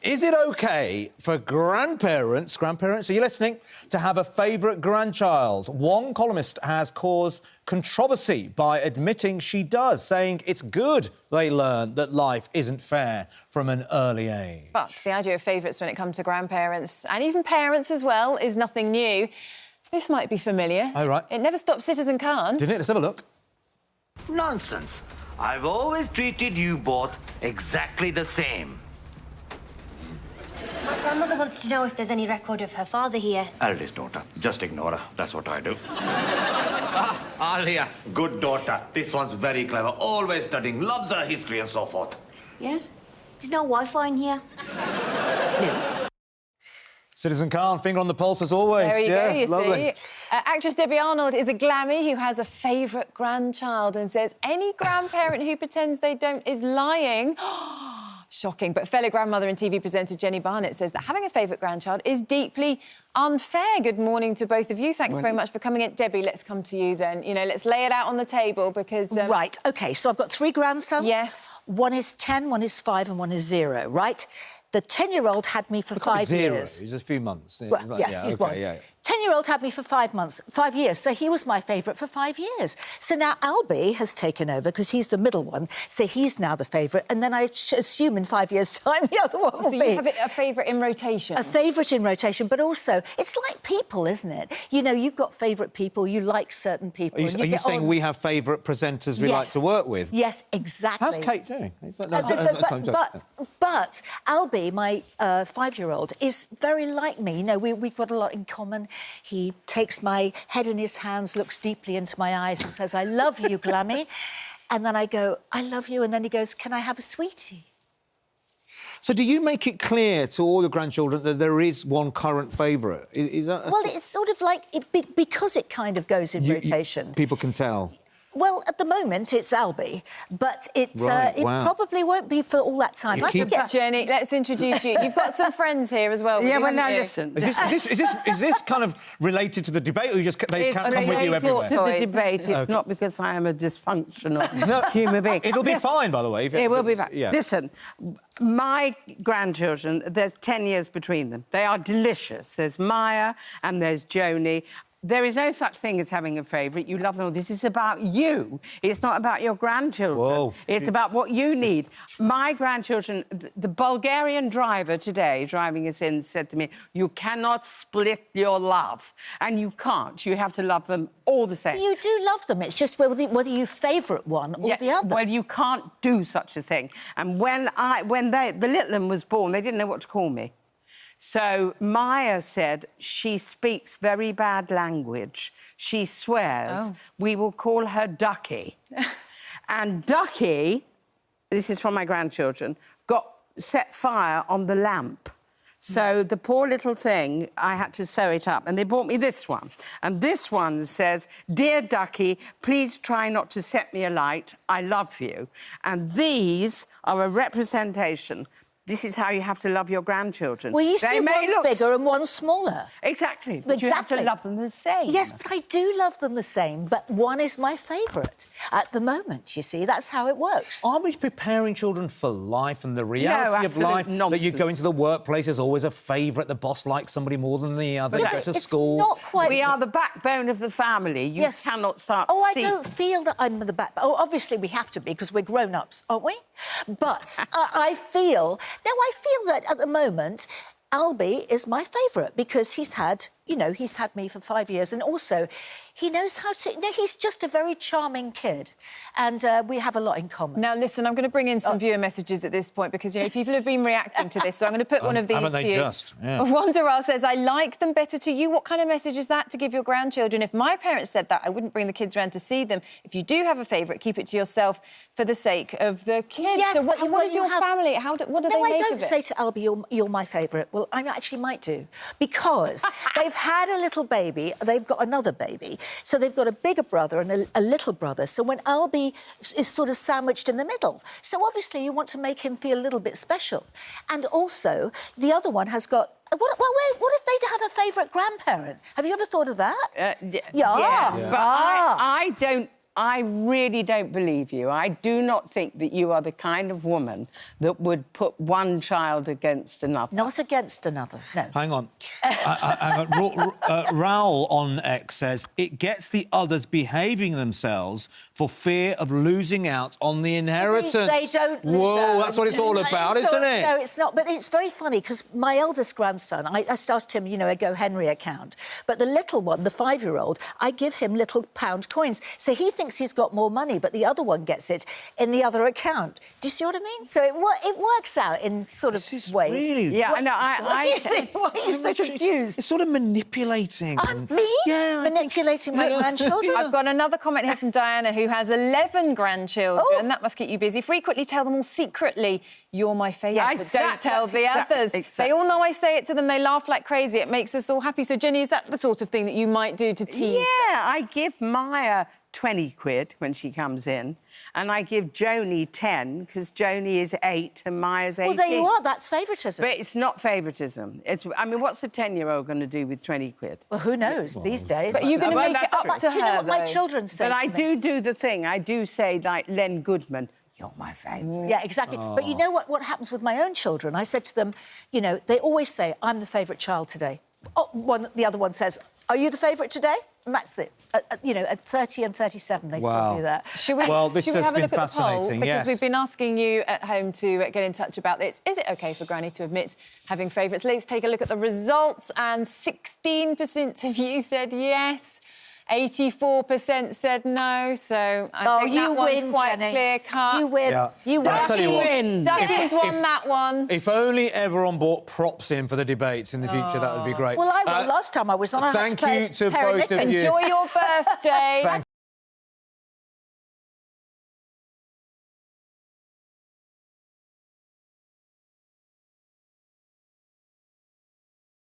Is it OK for grandparents, are you listening, to have a favourite grandchild? One columnist has caused controversy by admitting she does, saying it's good they learn that life isn't fair from an early age. But the idea of favourites when it comes to grandparents, and even parents as well, is nothing new. This might be familiar. Oh, right. It never stopped Citizen Khan. Didn't it? Let's have a look. Nonsense. I've always treated you both exactly the same. My grandmother wants to know if there's any record of her father here. Eldest daughter. Just ignore her. That's what I do. Alia, good daughter. This one's very clever. Always studying. Loves her history and so forth. Yes? There's no Wi-Fi in here. No. Citizen Khan, finger on the pulse as always. There you go, you lovely. see. Actress Debbie Arnold is a glammie who has a favourite grandchild and says any grandparent who pretends they don't is lying. Shocking. But fellow grandmother and TV presenter Jenny Barnett says that having a favourite grandchild is deeply unfair. Good morning to both of you. Thanks very much for coming in. Debbie, let's come to you then. You know, let's lay it out on the table because... Right, OK, so I've got 3 grandsons. Yes. One is 10, one is 5 and one is 0, right? The 10-year-old had me for 5 years. He's a few months. Well, yes, he's one. 10-year-old had me for 5 years, so he was my favourite for 5 years. So now Albie has taken over because he's the middle one, so he's now the favourite, and then I assume in 5 years' time the other one will be. So you have a favourite in rotation? A favourite in rotation, but also it's like people, isn't it? You know, you've got favourite people, you like certain people. Are you saying we have favourite presenters we like to work with? Yes, exactly. How's Kate doing? But Albie, my 5-year-old, is very like me. You know, we've got a lot in common. He takes my head in his hands, looks deeply into my eyes and says, "I love you, Glammy." And then I go, "I love you." And then he goes, "Can I have a sweetie?" So do you make it clear to all the grandchildren that there is one current favourite? Is that... Well, it's sort of like... because it kind of goes in rotation. People can tell. Well, at the moment, it's Albie, but it probably won't be for all that time. Jenny, let's introduce you. You've got some friends here as well. Yeah, well, now listen. Is this kind of related to the debate, or they can't come with you everywhere? It's related to the debate. It's not because I am a dysfunctional human being. It'll be fine, by the way. It will be fine. Yeah. Listen, my grandchildren, there's 10 years between them. They are delicious. There's Maya and there's Joni. There is no such thing as having a favourite. You love them all. This is about you. It's not about your grandchildren. Whoa. It's about what you need. My grandchildren... The Bulgarian driver today, driving us in, said to me, "You cannot split your love." And you can't. You have to love them all the same. You do love them. It's just whether you favourite one or the other. Well, you can't do such a thing. And when the little one was born, they didn't know what to call me. So Maya said she speaks very bad language. She swears. Oh. We will call her Ducky. And Ducky, this is from my grandchildren, set fire on the lamp. So the poor little thing, I had to sew it up. And they bought me this one. And this one says, "Dear Ducky, please try not to set me alight. I love you." And these are a representation. This is how you have to love your grandchildren. Well, you see, one's bigger and one's smaller. Exactly. But you have to love them the same. Yes, but I do love them the same, but one is my favourite at the moment, you see. That's how it works. Are we preparing children for life and the reality of life? Nonsense. That you go into the workplace, there's always a favourite. The boss likes somebody more than the other. You go to school. Not quite... We are the backbone of the family. You cannot start... Oh, I don't feel that I'm the backbone. Oh, obviously we have to be, because we're grown-ups, aren't we? But I feel... No, I feel that at the moment, Albie is my favourite because he's had me for 5 years, and also he knows how to... he's just a very charming kid, and we have a lot in common. Now, listen, I'm going to bring in some viewer messages at this point because, you know, people have been reacting to this, so I'm going to put one of these to you. Wanderer says, "I like them better to you." What kind of message is that to give your grandchildren? If my parents said that, I wouldn't bring the kids around to see them. If you do have a favourite, keep it to yourself for the sake of the kids. Yes, so what is your family? What do they make of it? No, I don't say to Albie, you're my favourite. Well, I actually might do, because they've had a little baby, they've got another baby, so they've got a bigger brother and a little brother. So when Albie is sort of sandwiched in the middle, so obviously you want to make him feel a little bit special. And also, the other one has got... What if they have a favourite grandparent? Have you ever thought of that? Yeah. But I don't I really don't believe you. I do not think that you are the kind of woman that would put one child against another. Not against another, no. Hang on. Raoul on X says, it gets the others behaving themselves for fear of losing out on the inheritance. They don't lose Whoa, out. that's what it's all about, isn't it? No, it's not. But it's very funny, because my eldest grandson, I asked him, you know, a Go Henry account. But the little one, the 5-year-old, I give him little pound coins. So he thinks he's got more money, but the other one gets it in the other account. Do you see what I mean? So it works out in sort of ways. Really... Yeah, What, no, what do you think? Why are you so confused? It's sort of manipulating. Me? Yeah. Manipulating my grandchildren? I've got another comment here from Diana, who has 11 grandchildren. Oh. That must keep you busy. Frequently tell them all secretly, you're my favourite, Yes, but don't tell the others. exactly. They all know I say it to them. They laugh like crazy. It makes us all happy. So, Jenny, is that the sort of thing that you might do to tease? Yeah, I give Maya 20 quid when she comes in, and I give Joni 10, because Joni is 8 and Maya's 18. Well, there you are. That's favouritism. But it's not favouritism. I mean, what's a 10-year-old going to do with 20 quid? Well, who knows these days? But are you going to Well, make it that's up true. to Do you know her, what my though? children say But to I me? do the thing. I do say, like Len Goodman, you're my favourite. Yeah, exactly. But you know what happens with my own children? I said to them, you know, they always say, I'm the favourite child today. Oh, the other one says, are you the favourite today? And that's it. You know, at 30 and 37, they still do that. Should we, Well, this should we has have a been look at the poll? fascinating, Because yes. we've been asking you at home to get in touch about this. Is it OK for Granny to admit having favourites? Let's take a look at the results. And 16% of you said yes. 84% said no, so I think that one's quite clear-cut. You win. Yeah. You win. I'll tell you what, Ducky's won that one. if only everyone brought props in for the debates in the future, that would be great. Well, I won last time I was on. I had Thank you to pair of both of knickers. you. Enjoy your birthday. Thank